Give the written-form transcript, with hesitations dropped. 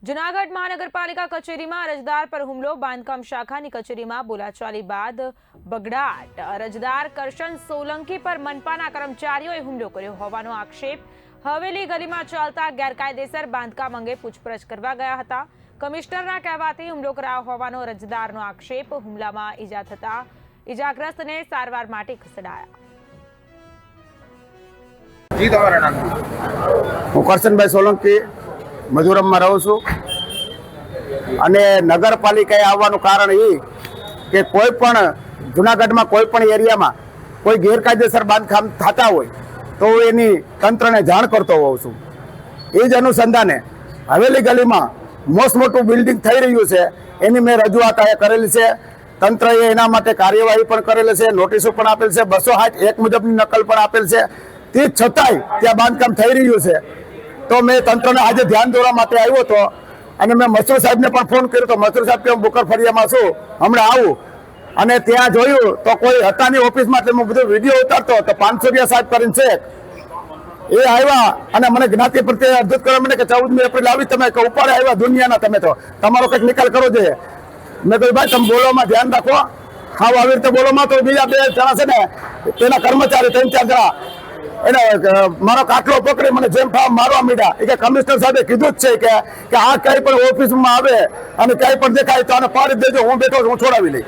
જૂનાગઢ મહાનગરપાલિકા કચેરીમાં અરજદાર પર હુમલો, બાંધકામ શાખાની કચેરીમાં બોલાચાલી બાદ બગડાટ। અરજદાર કરશન સોલંકી પર મનપાના કર્મચારીઓએ હુમલો કર્યો હોવાનો આક્ષેપ। હવેલી ગલીમાં ચાલતા ગેરકાયદેસર બાંધકામ અંગે પૂછપરછ કરવા ગયા હતા। કમિશનરના કહેવાથી હુમલો કરાયો હોવાનો અરજદારનો આક્ષેપ। હુમલામાં ઈજા થતા ઈજાગ્રસ્તને સારવાર માટે ખસેડાયા। હું કરશનભાઈ સોલંકી મજૂરમમાં રહું છું અને નગરપાલિકાએ આવવાનું કારણ એ કે કોઈ પણ જૂનાગઢમાં કોઈ પણ એરિયામાં કોઈ ગેરકાયદેસર બાંધકામ થતા હોય તો હું એની તંત્રને જાણ કરતો હોઉં છું। એ જ અનુસંધાને હવેલી ગલીમાં મોસ્ટ મોટું બિલ્ડિંગ થઈ રહ્યું છે એની મેં રજૂઆત કરેલી છે। તંત્રએ એના માટે કાર્યવાહી પણ કરેલી છે, નોટિસો પણ આપેલ છે, 261 મુજબની નકલ પણ આપેલ છે। તે છતાંય ત્યાં બાંધકામ થઈ રહ્યું છે તો મેં તંત્રને આજે ધ્યાન દોરવા માટે આવ્યો હતો અને મેં મસરૂર સાહેબને પણ ફોન કર્યો તો મસરૂર સાહેબ કે હું બુકર ફળિયામાં છું, હમણાં આવું। અને ત્યાં જોયું તો કોઈ હતા નહીં ઓફિસમાં, એટલે હું બધો વિડીયો ઉતારતો તો 500 સાહેબ કરીને છે એ આવ્યા અને મને જ્ઞાતિ પ્રત્યે અરજૂત કરવા મને કે 14મી એપ્રિલ આવી તમે ઉપાડે આવ્યા દુનિયાના, તમે તો તમારો કંઈક નિકાલ કરો જોઈએ। મેં કહ્યું ભાઈ તમે બોલોમાં ધ્યાન રાખો, હાવ આવી રીતે બોલોમાં તો બીજા 2 જણા છે ને તેના કર્મચારી 3-4 જણા એને મારો કાટલો પકડી મને જેમ ફાવ મારવા માંડ્યા। એ કે કમિશનર સાહેબે કીધું જ છે કે આ કઈ પણ ઓફિસમાં આવે અને કઈ પણ દેખાય તો આને પાડી દેજો, હું બેઠો છું, હું છોડાવી લઈ।